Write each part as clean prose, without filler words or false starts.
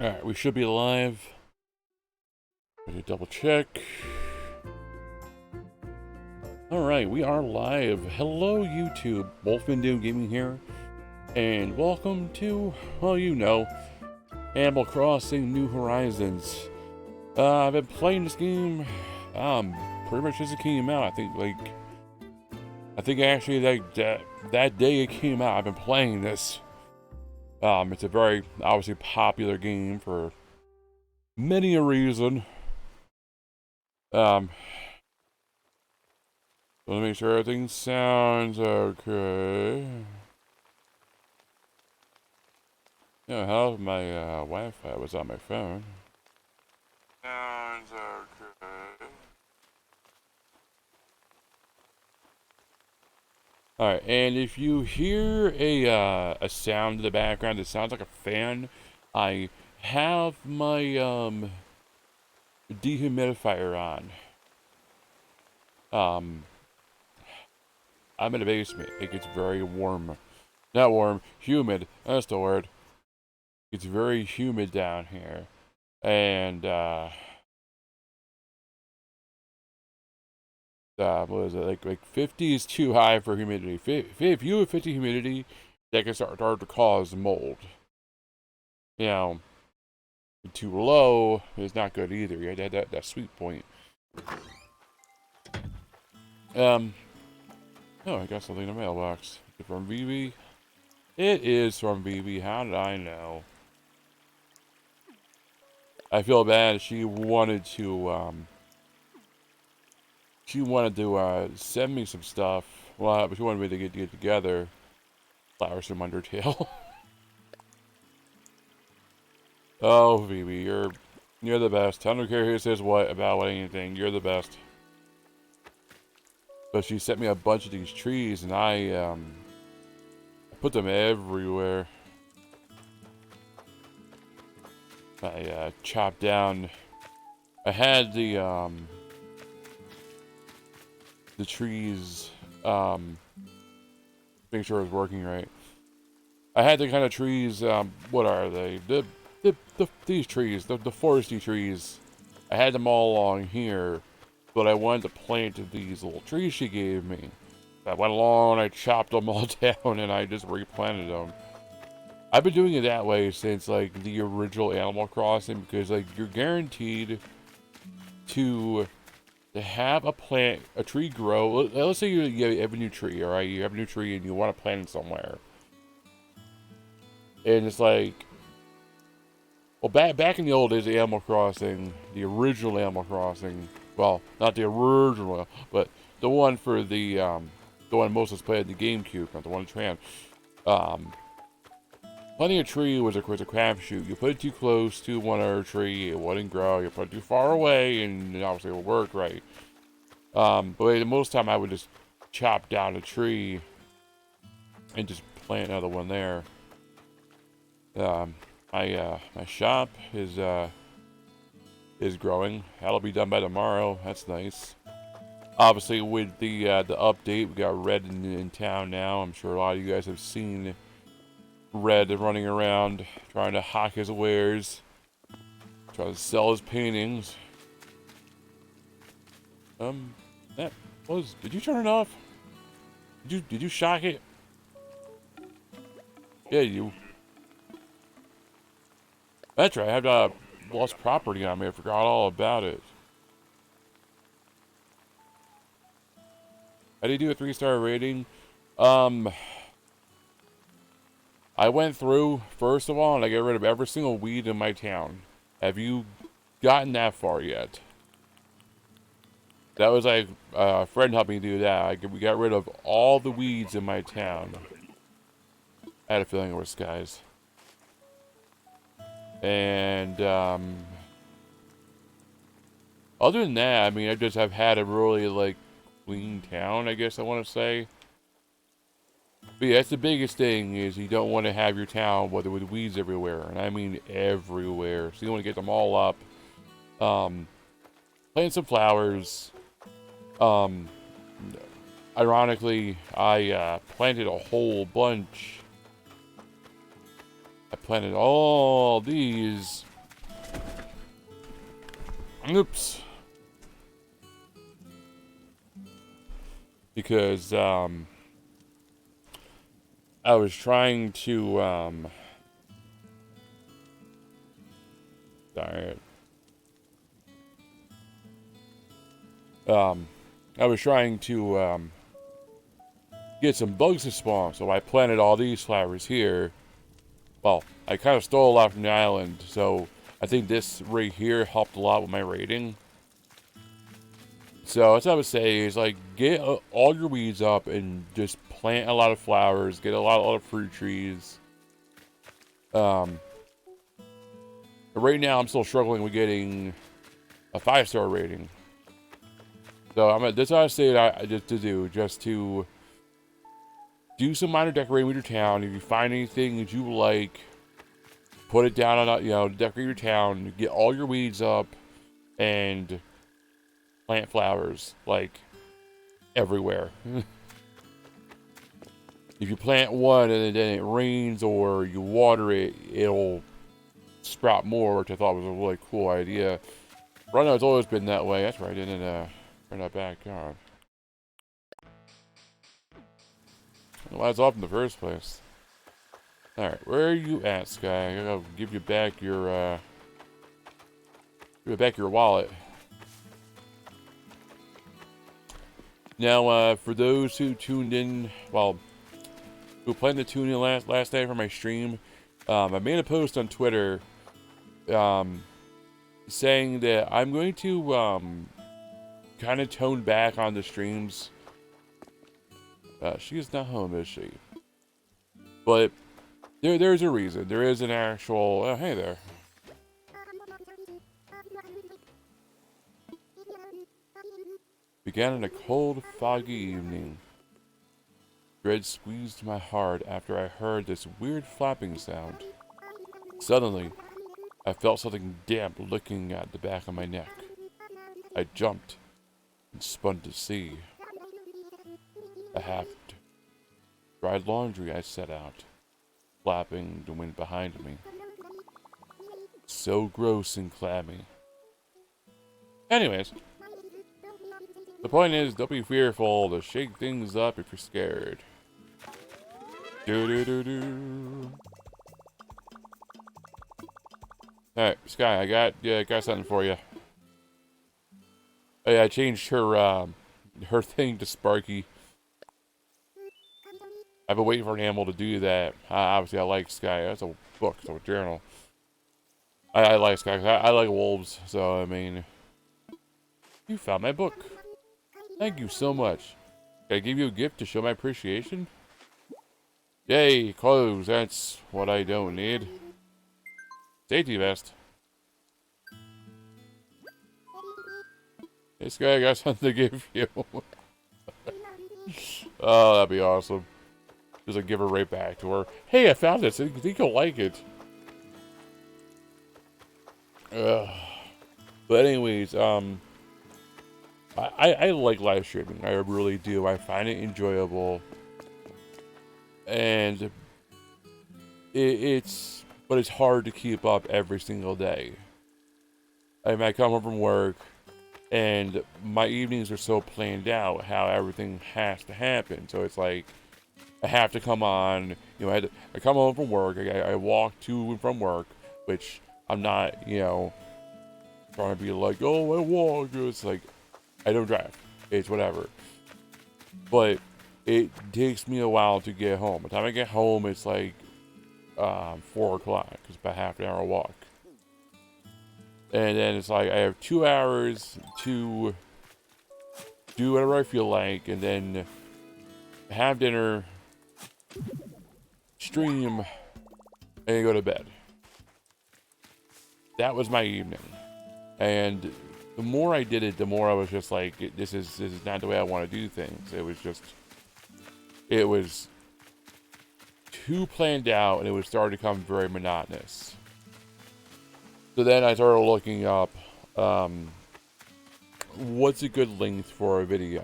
Alright, we should be live. Let me double check. Alright, we are live. Hello, YouTube. Wolfman Doom Gaming here. And welcome to, well, you know, Animal Crossing New Horizons. I've been playing this game, pretty much since it came out. I think actually that day it came out, I've been playing this. It's a very, obviously, popular game for many a reason. Let me make sure everything sounds okay. Yeah, how my Wi-Fi was on my phone. Sounds okay. Alright, and if you hear a sound in the background that sounds like a fan, I have my dehumidifier on. I'm in a basement. It gets very warm. Not warm, humid. That's the word. It's very humid down here. And what is it? Like 50 is too high for humidity. If you have 50 humidity, that can start to cause mold. You know, too low is not good either. You had that sweet point. Oh, I got something in the mailbox. Is it from BB? It is from BB. How did I know? I feel bad. She wanted to send me some stuff. Well, but she wanted me to get together. Flowers from Undertale. Oh, Phoebe, you're the best. I don't care who says what about anything. You're the best. But she sent me a bunch of these trees, and I put them everywhere. I chopped down. I had the trees. Make sure it was working right. I had the kind of trees. What are they? These trees, the foresty trees. I had them all along here, but I wanted to plant these little trees she gave me. I went along, I chopped them all down, and I just replanted them. I've been doing it that way since like the original Animal Crossing, because like you're guaranteed to have a tree grow. Let's say you have a new tree, all right? You have a new tree and you want to plant it somewhere, and it's like, well, back in the old days of Animal Crossing, the original Animal Crossing, well, not the original, but the one for the one most of us played the GameCube, not the one in Tran. Planting a tree was of course a crapshoot. You put it too close to one other tree, it wouldn't grow. You put it too far away, and obviously it would work right. But most of the time I would just chop down a tree and just plant another one there. My shop is growing. That'll be done by tomorrow. That's nice. Obviously, with the update, we got Red in town now. I'm sure a lot of you guys have seen Red running around trying to hawk his wares, trying to sell his paintings. That was. Did you turn it off? Did you shock it? Yeah, you. That's right. I had lost property on me. I forgot all about it. I did do a 3-star rating. I went through, first of all, and I got rid of every single weed in my town. Have you gotten that far yet? That was like a friend helped me do that. We got rid of all the weeds in my town. I had a feeling it was skies. And other than that, I mean, I just have had a really like clean town, I guess I want to say. But yeah, that's the biggest thing, is you don't want to have your town with weeds everywhere, and I mean everywhere. So you want to get them all up. Plant some flowers. Ironically, I planted a whole bunch. I planted all these Oops. Because, I was trying to, sorry. I was trying to, get some bugs to spawn, so I planted all these flowers here. Well, I kind of stole a lot from the island, so I think this right here helped a lot with my rating. So that's what I would say is like get all your weeds up and just plant a lot of flowers, get a lot of fruit trees. Right now I'm still struggling with getting a 5-star rating. So that's what I say just to do some minor decorating with your town. If you find anything that you like, put it down on decorate your town, get all your weeds up, and plant flowers like everywhere. If you plant one and then it rains or you water it, it'll sprout more, which I thought was a really cool idea. Right now, it's always been that way. That's right, in our backyard. Why it's off in the first place? Alright, where are you at, Sky? I gotta give you back your wallet. Now, for those who tuned in, well, who planned to tune in last night for my stream, I made a post on Twitter, saying that I'm going to, kind of tone back on the streams. She is not home, is she? But there's a reason. There is an actual. Oh, hey there. Began in a cold, foggy evening. Dread squeezed my heart after I heard this weird flapping sound. Suddenly, I felt something damp licking at the back of my neck. I jumped and spun to see. A half-dried laundry I set out, flapping the wind behind me. So gross and clammy. Anyways, the point is, don't be fearful to shake things up if you're scared. Alright, Sky, I got something for you. Oh yeah, I changed her thing to Sparky. I've been waiting for an animal to do that. Obviously, I like Sky. That's a book, so a journal. I like Sky. I like wolves, so I mean, you found my book. Thank you so much. Can I give you a gift to show my appreciation? Yay, clothes. That's what I don't need. Safety vest. This guy got something to give you. Oh, that'd be awesome. Just like give her right back to her. Hey, I found this. I think you'll like it. But anyways, I like live streaming. I really do. I find it enjoyable. And it's hard to keep up every single day. I mean, I come home from work, and my evenings are so planned out how everything has to happen. So it's like I have to come on. You know, I come home from work. I walk to and from work, which I'm not, trying to be like, oh, I walk. It's like I don't drive. It's whatever. But it takes me a while to get home. By the time I get home, it's like 4 o'clock. It's about half an hour walk. And then it's like I have 2 hours to do whatever I feel like, and then have dinner, stream, and go to bed. That was my evening. And the more I did it, the more I was just like, this is not the way I want to do things. It was too planned out, and it was starting to become very monotonous. So then I started looking up, what's a good length for a video?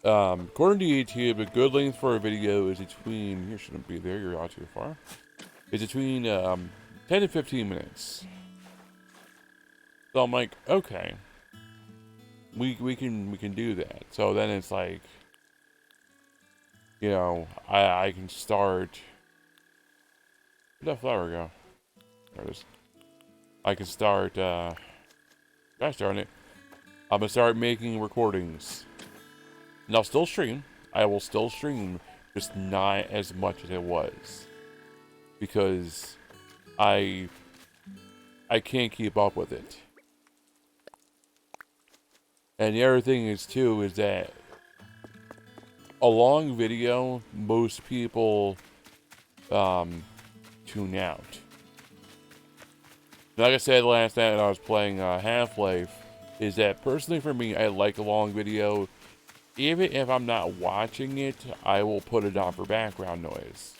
According to YouTube, a good length for a video is between, you shouldn't be there, you're out too far. It's between 10 to 15 minutes. So I'm like, okay, we can do that. So then it's like, you know, I can start. Where'd that flower go? There it is. I can start. Gosh darn it! I'm gonna start making recordings, and I'll still stream. I will still stream, just not as much as it was, because I can't keep up with it. And the other thing is too is that a long video, most people tune out. Like I said last night when I was playing Half-Life, is that personally for me, I like a long video. Even if I'm not watching it, I will put it on for background noise.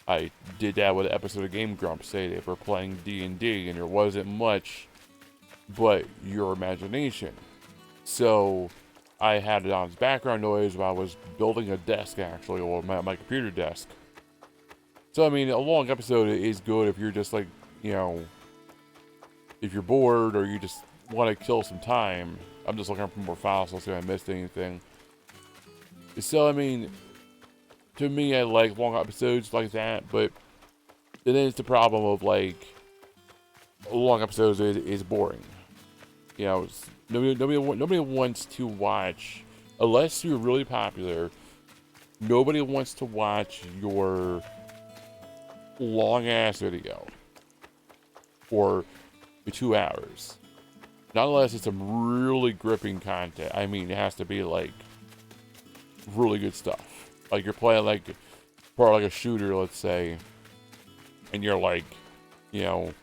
I did that with an episode of Game Grumps. Say they were playing D&D and there wasn't much but your imagination. So I had it on as background noise while I was building a desk, actually, or my computer desk. So I mean, a long episode is good if you're just like, you know, if you're bored or you just want to kill some time. I'm just looking for more files, so I'll see if I missed anything. So I mean, to me, I like long episodes like that, but then it's the problem of like long episodes is boring. You know, nobody wants to watch, unless you're really popular. Nobody wants to watch your long ass video for 2 hours. Not unless it's some really gripping content. I mean, it has to be like really good stuff. Like you're playing like for like a shooter, let's say, and you're like, you know,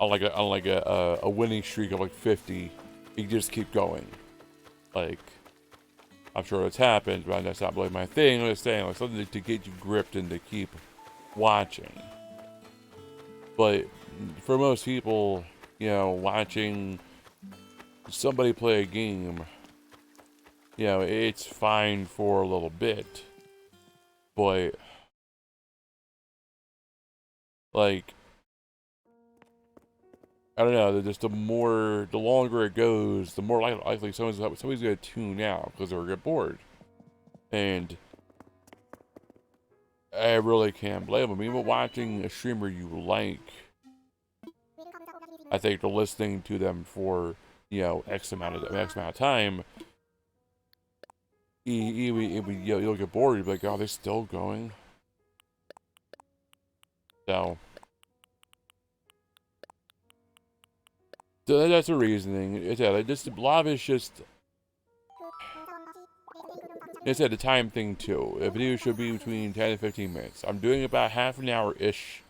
on like a winning streak of like 50, you just keep going. Like, I'm sure it's happened, but that's not really my thing. I'm just saying, like something to get you gripped and to keep watching. But for most people, you know, watching somebody play a game, you know, it's fine for a little bit, but like, I don't know, just the longer it goes, the more likely somebody's gonna tune out because they're get bored. And I really can't blame them. Even watching a streamer you like, I think they're listening to them for, you know, X amount of time. You'll get bored. You'll be like, oh, they're still going. So that's the reasoning. It's just a lot of it's just. I said the time thing too. A video should be between 10 and 15 minutes. I'm doing about half an hour ish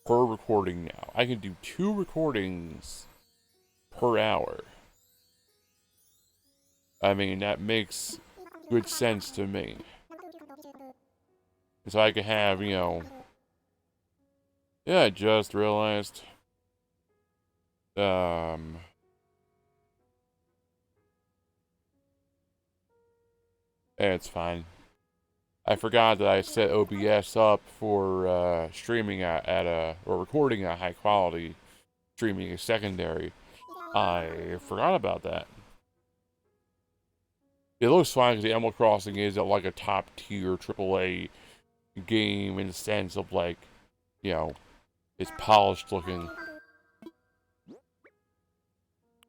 per recording now. I can do 2 recordings per hour. I mean, that makes good sense to me. So I can have, you know. Yeah, I just realized. It's fine. I forgot that I set OBS up for streaming or recording at high quality. Streaming is secondary. I forgot about that. It looks fine because the Animal Crossing is like a top tier AAA game in the sense of like, you know, it's polished looking.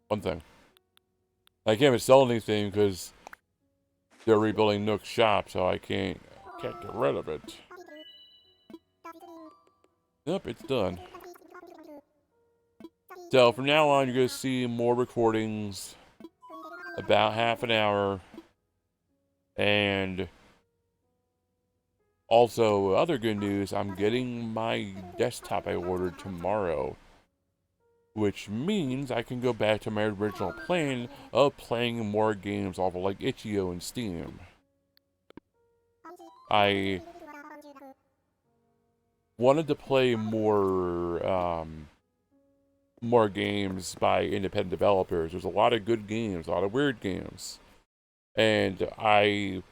One thing. I can't even sell anything because they're rebuilding Nook's shop, so I can't get rid of it. Yep, it's done. So from now on, you're going to see more recordings, about half an hour, and also other good news, I'm getting my desktop I ordered tomorrow, which means I can go back to my original plan of playing more games off of like Itch.io and Steam. I wanted to play more games by independent developers. There's a lot of good games, a lot of weird games. And I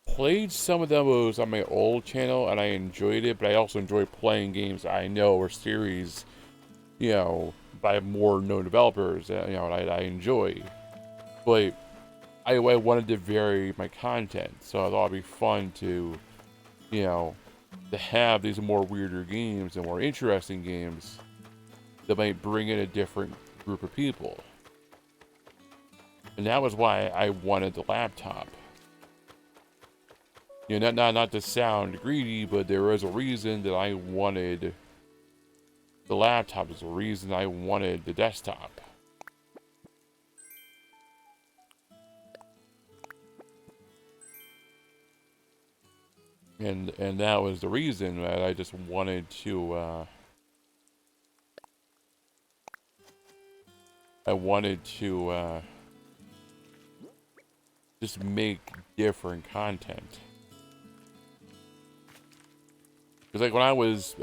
played some of those on my old channel and I enjoyed it, but I also enjoy playing games I know or series you know, by more known developers, you know, I enjoy. But I wanted to vary my content, so I thought it'd be fun to, you know, to have these more weirder games and more interesting games that might bring in a different group of people. And that was why I wanted the laptop. You know, not to sound greedy, but there was a reason that I wanted the laptop. There's a reason I wanted the desktop. And that was the reason that I just wanted to just make different content. Because like when I was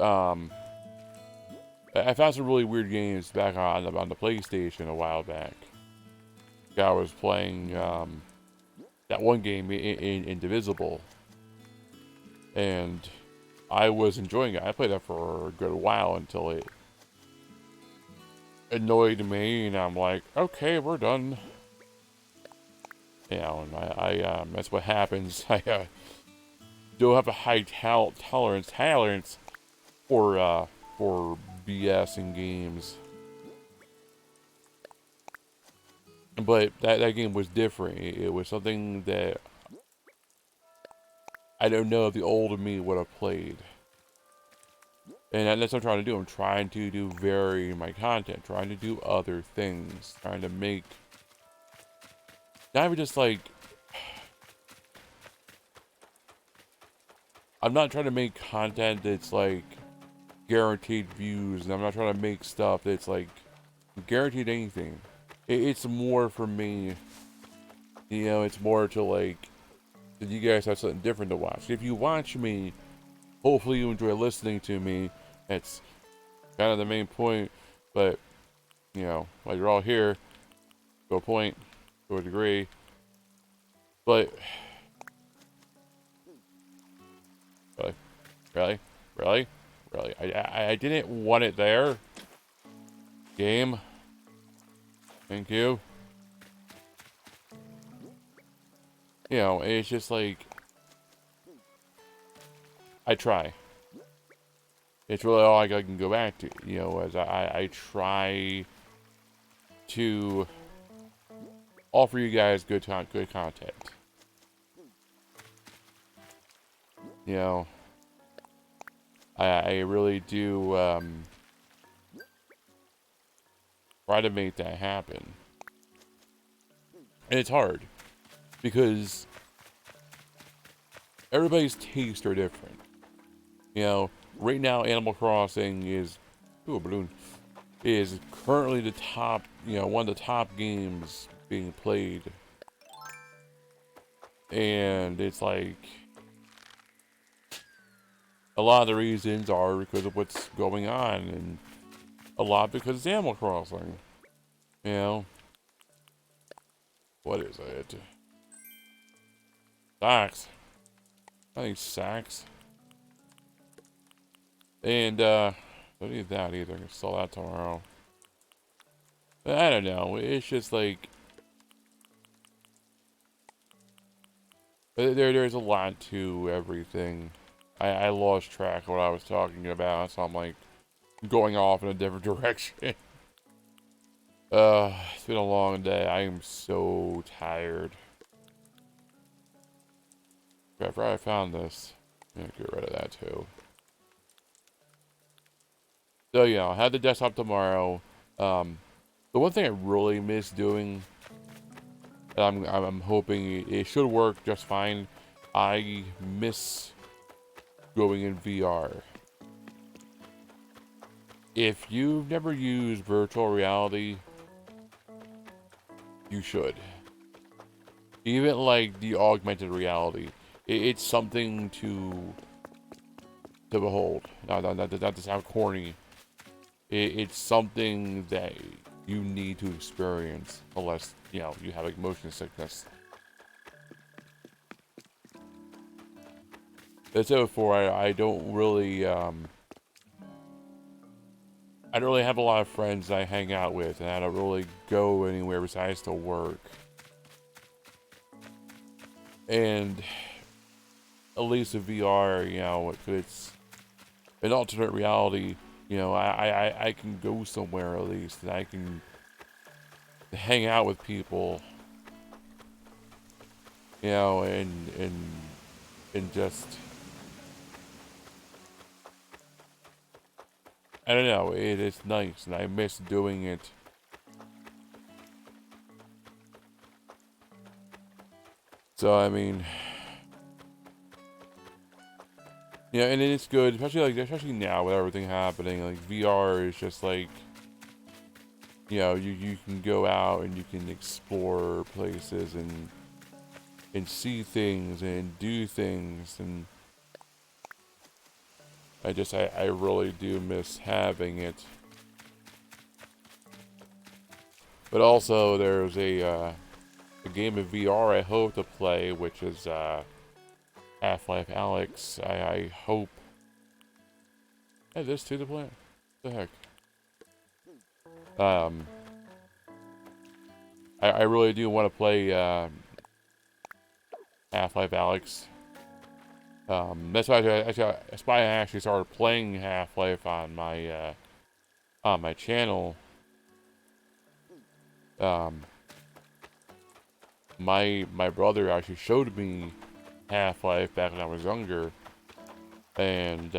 I found some really weird games back on the PlayStation a while back. I was playing that one game in Indivisible, and I was enjoying it. I played that for a good while until it annoyed me, and I'm like, okay, we're done. You know, and I that's what happens. I do have a high tolerance for BS in games. But that game was different. It was something that I don't know if the older me would have played. And that's what I'm trying to do. I'm trying to vary my content, trying to do other things, trying to make not even just like I'm not trying to make content that's like guaranteed views, and I'm not trying to make stuff that's like guaranteed anything. It's more for me, you know, it's more to like that you guys have something different to watch. If you watch me, hopefully you enjoy listening to me. That's kind of the main point. But, you know, while you're all here, to a point, to a degree. But, really, really, really, really, I didn't want it there. Game. Thank you. You know, it's just like, I try. It's really all I can go back to, you know, as I try to offer you guys good content. You know, I really do try to make that happen. And it's hard because everybody's tastes are different. You know, right now Animal Crossing is ooh, a balloon is currently the top, you know, one of the top games being played. And it's like a lot of the reasons are because of what's going on, and a lot because it's Animal Crossing. You know, what is it? Socks. I think sacks. And don't need that either. I can sell that tomorrow. But I don't know. It's just like there's a lot to everything. I lost track of what I was talking about, so I'm like going off in a different direction. It's been a long day. I am so tired. After I found this, I'm gonna get rid of that too. So yeah, I'll have the desktop tomorrow. The one thing I really miss doing, and I'm hoping it should work just fine. I miss going in VR. If you've never used virtual reality, you should. Even like the augmented reality, it's something to behold. Not to sound corny. It's something that you need to experience, unless you know you have like motion sickness. That's it. For I don't really I don't really have a lot of friends I hang out with, and I don't really go anywhere besides to work. And at least with VR, you know, it's an alternate reality. You know, I can go somewhere at least, and I can hang out with people. You know, and just, I don't know, it is nice, and I miss doing it. So I mean, yeah, and it's good, especially now with everything happening. Like VR is just like, you know, you can go out and you can explore places and see things and do things, and I really do miss having it. But also there's a game of VR I hope to play, which is Half-Life Alyx. I hope. Hey, this too to play? What the heck? I really do want to play Half-Life Alyx. That's why I actually started playing Half-Life on my channel. My brother actually showed me Half-Life back when I was younger, and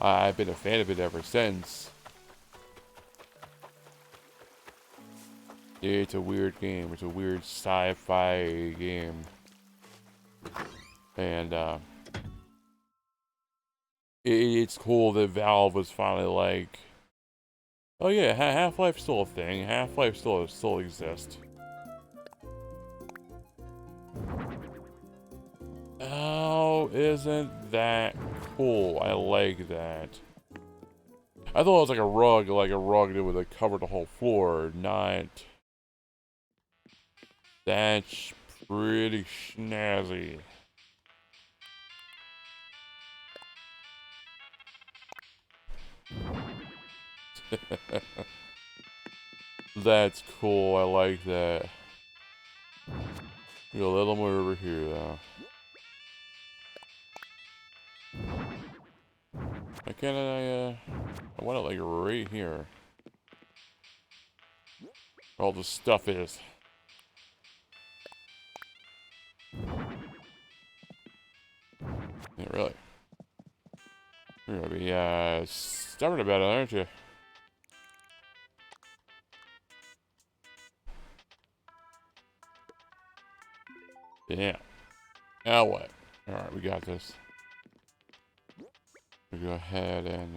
I've been a fan of it ever since. It's a weird game. It's a weird sci-fi game, and it's cool that Valve was finally like, oh yeah, Half-Life's still a thing. Half-Life still exists. Oh, isn't that cool? I like that. I thought it was like a rug that would like cover the whole floor, not. That's pretty snazzy. That's cool, I like that. Go a little more over here though. Why can't I want it like right here. Where all the stuff is. Yeah, really. You're gonna be stubborn about it, aren't you? Yeah. Now what? Alright, we got this. We go ahead and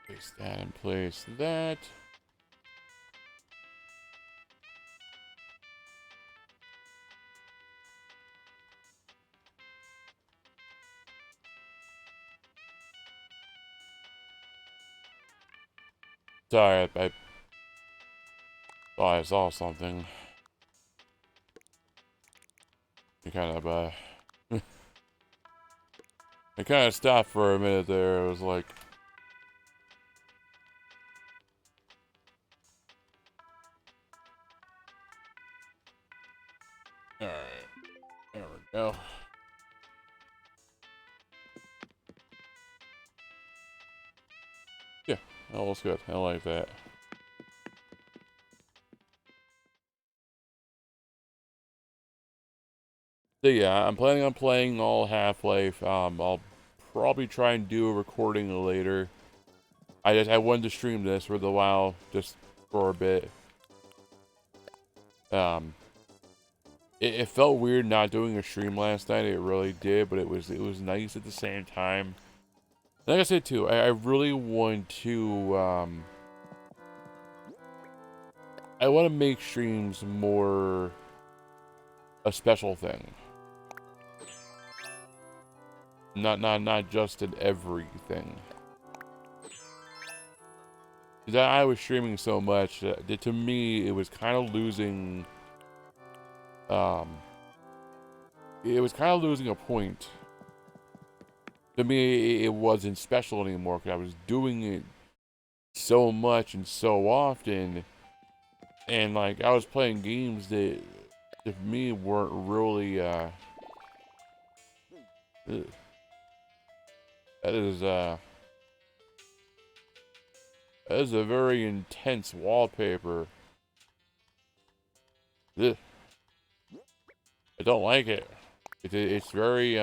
place that and place that. Sorry, I thought I saw something. You kind of I kind of stopped for a minute there. It was like, alright, there we go. Yeah, that looks good. I like that. So yeah, I'm planning on playing all Half-Life. I'll probably try and do a recording later. I wanted to stream this for a while, just for a bit. Um, it felt weird not doing a stream last night. It really did, but it was nice at the same time. Like I said too, I really want to I want to make streams more a special thing. Not just an everything. Because I was streaming so much that to me it was kind of losing it was kind of losing a point. To me, it wasn't special anymore because I was doing it so much and so often, and like I was playing games that to me weren't really ugh. That is a very intense wallpaper. Ugh. I don't like it. It's very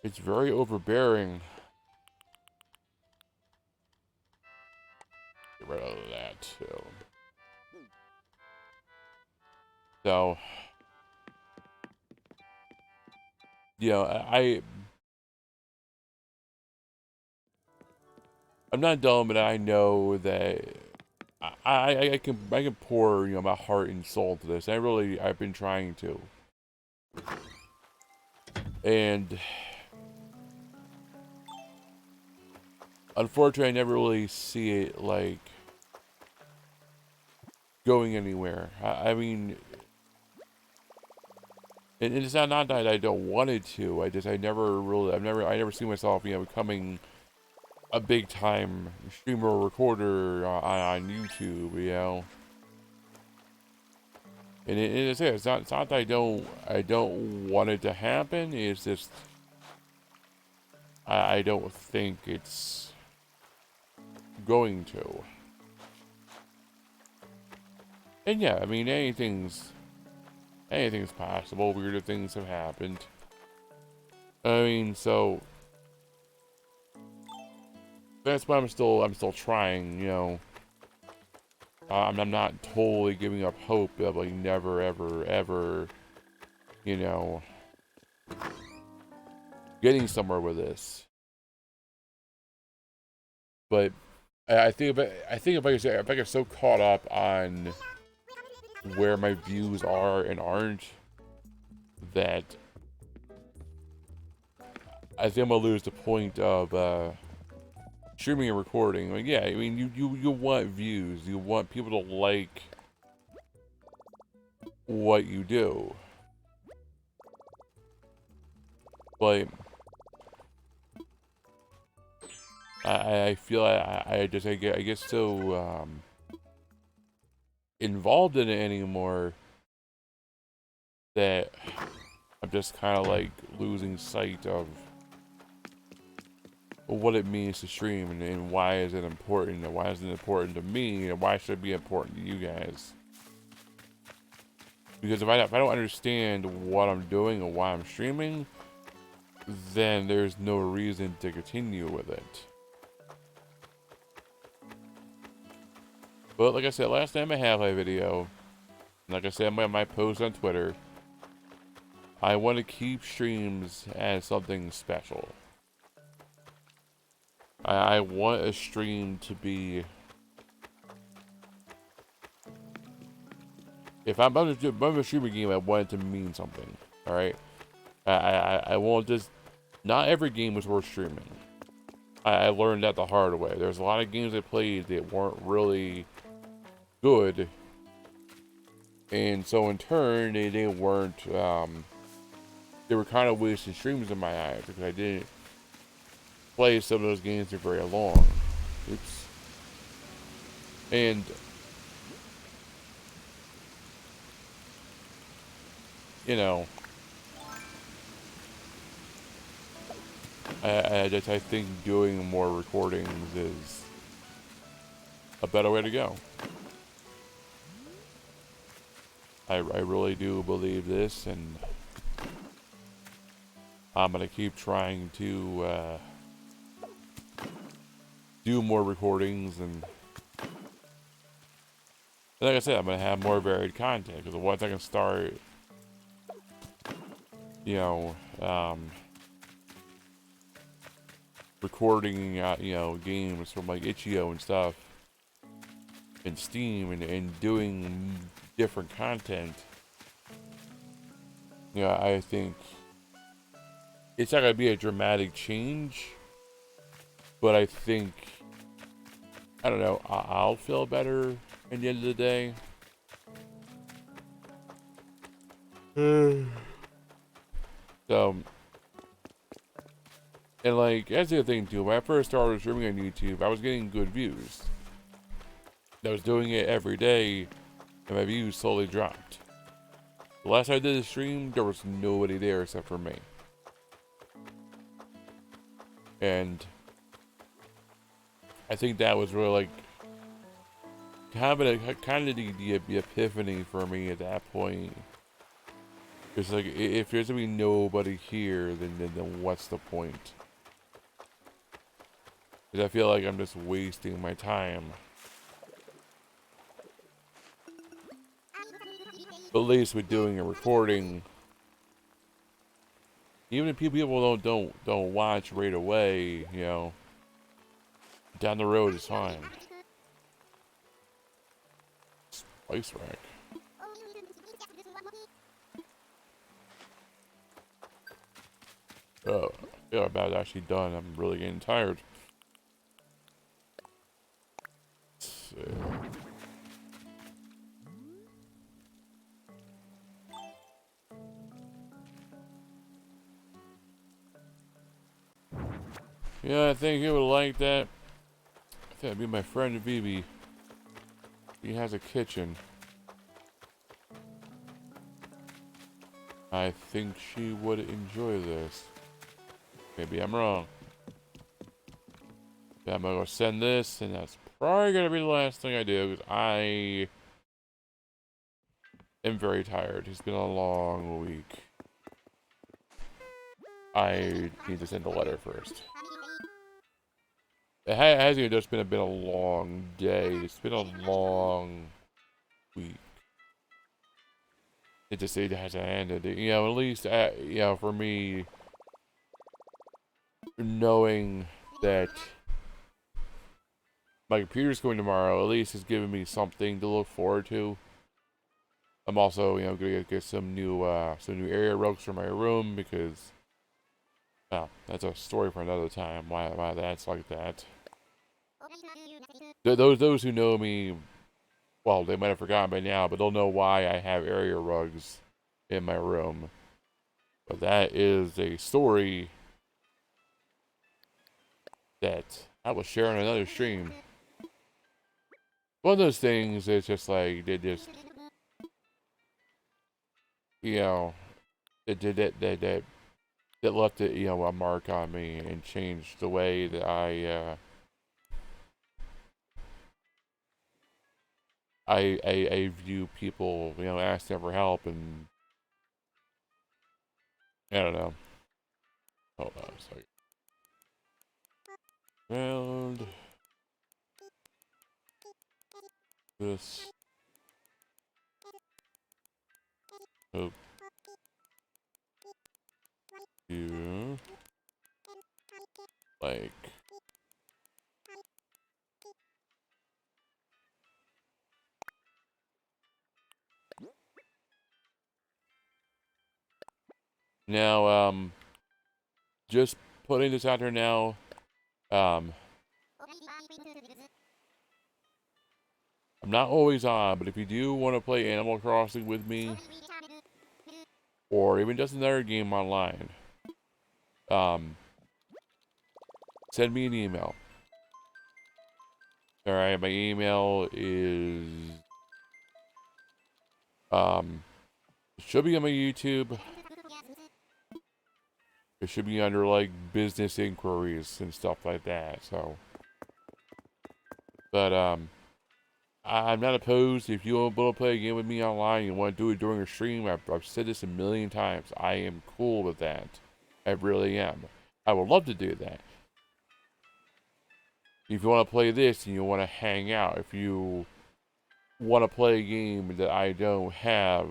it's very overbearing. Get rid of that too. So, you know, I'm not dumb, but I know that I can pour, you know, my heart and soul to this. I've been trying to, and unfortunately, I never really see it like going anywhere. I mean, and it's not that I don't want it to. I never see myself, you know, becoming a big time streamer or recorder on YouTube, you know. And it's not that I don't want it to happen. It's just I don't think it's going to. And yeah, I mean anything's possible. Weirder things have happened. I mean, so that's why I'm still trying, you know. I'm not totally giving up hope of like never ever, you know, getting somewhere with this. But I think if I get so caught up on where my views are and aren't, that I think I'm gonna lose the point of streaming and recording. Like, yeah, I mean, you want views, you want people to like what you do, but I feel I get so involved in it anymore that I'm just kind of like losing sight of what it means to stream and why is it important and why is it important to me and why should it be important to you guys. Because if I don't understand what I'm doing and why I'm streaming, then there's no reason to continue with it. But like I said, last time I Half-Life video, like I said in my post on Twitter, I want to keep streams as something special. I want a stream to be... If I'm about to stream a game, I want it to mean something. Alright? I won't just... Not every game is worth streaming. I learned that the hard way. There's a lot of games I played that weren't really good. And so in turn, they weren't... they were kind of wasted streams in my eyes because I didn't play some of those games for very long. Oops. And you know, I think doing more recordings is a better way to go. I really do believe this, and I'm gonna keep trying to do more recordings, and like I said, I'm gonna have more varied content because once I can start, you know, recording, you know, games from like itch.io and stuff, and Steam, and doing different content. You know, I think it's not gonna be a dramatic change, but I think, I don't know, I'll feel better at the end of the day. So, and like, that's the other thing too. When I first started streaming on YouTube, I was getting good views. I was doing it every day, and my views slowly dropped. The last time I did a stream, there was nobody there except for me. And I think that was really like kind of the epiphany for me at that point. It's like, if there's gonna be nobody here, then what's the point? Because I feel like I'm just wasting my time. But at least with doing a recording, even if people don't watch right away, you know, down the road is fine. Spice rack. Oh, I feel about it actually done. I'm really getting tired. So. Yeah, I think he would like that. I think that'd be my friend Vivi. He has a kitchen. I think she would enjoy this. Maybe I'm wrong. Yeah, I'm gonna go send this, and that's probably gonna be the last thing I do, because I am very tired. It's been a long week. I need to send a letter first. It hasn't just been a long day. It's been a long week. It hasn't ended. You know, at least, you know, for me, knowing that my computer's going tomorrow, at least it's giving me something to look forward to. I'm also, you know, gonna get some new area rugs for my room because, well, that's a story for another time. Why that's like that. Those who know me, well, they might have forgotten by now, but they'll know why I have area rugs in my room. But that is a story that I will share on another stream. One of those things is just like, they just, you know, that left it, you know, a mark on me and changed the way that I view people, you know, asking for help, and I don't know. Hold on a second. Found this. Hope you like. Now, just putting this out there now, I'm not always on, but if you do want to play Animal Crossing with me, or even just another game online, send me an email. Alright, my email is, it should be on my YouTube. It should be under, like, business inquiries and stuff like that, so. But, I'm not opposed. If you want to play a game with me online, you want to do it during a stream, I've said this a million times. I am cool with that. I really am. I would love to do that. If you want to play this and you want to hang out, if you want to play a game that I don't have,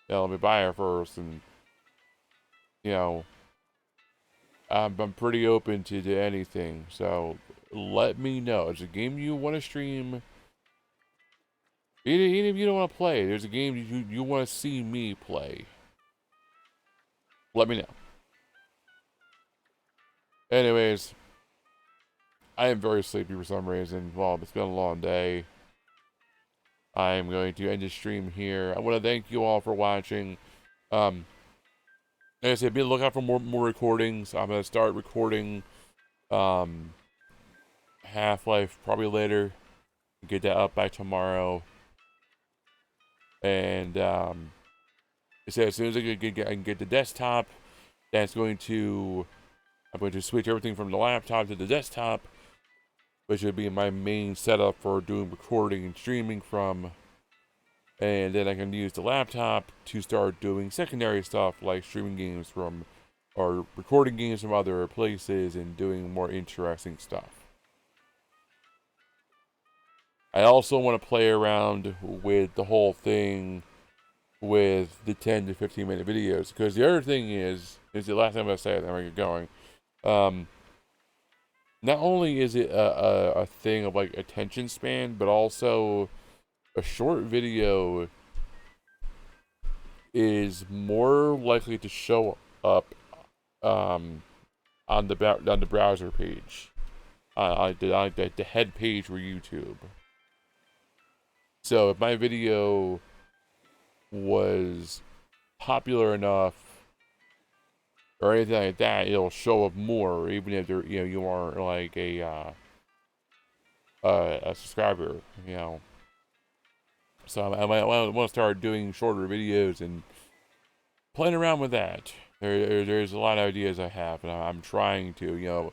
let me buy it first, and, you know, I'm pretty open to anything, so let me know. It's a game you want to stream. Even if you don't want to play, there's a game you want to see me play. Let me know. Anyways, I am very sleepy for some reason. Well, it's been a long day. I am going to end the stream here. I want to thank you all for watching. like I said, be on the lookout for more recordings. I'm gonna start recording Half-Life probably later. Get that up by tomorrow. And so as soon as I can get the desktop, I'm going to switch everything from the laptop to the desktop, which would be my main setup for doing recording and streaming from. And then I can use the laptop to start doing secondary stuff like streaming games from, or recording games from other places and doing more interesting stuff. I also want to play around with the whole thing with the 10 to 15 minute videos, because the other thing is the last time I said, I'm get going. Not only is it a thing of like attention span, but also a short video is more likely to show up on the browser page, on the head page for YouTube. So if my video was popular enough or anything like that, it'll show up more, even if you aren't like a subscriber, So I might want to start doing shorter videos and playing around with that. There's a lot of ideas I have, and I'm trying to,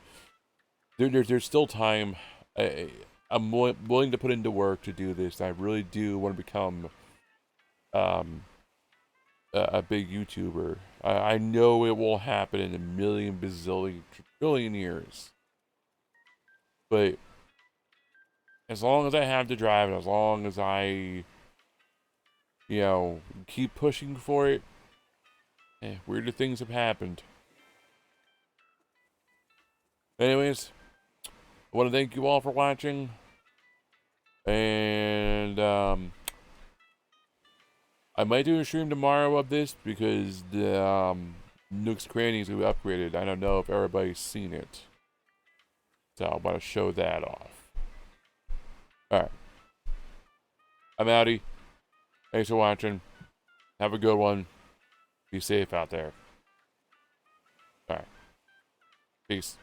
there's still time. I'm willing to put into work to do this. I really do want to become a big YouTuber. I know it will happen in a million, bazillion, trillion years. But as long as I have the drive, and as long as I, keep pushing for it, weirder things have happened. Anyways, I want to thank you all for watching. And I might do a stream tomorrow of this because the Nook's Crannies will be upgraded. I don't know if everybody's seen it, so I want to show that off. Alright. I'm outie. Thanks for watching. Have a good one. Be safe out there. Alright. Peace.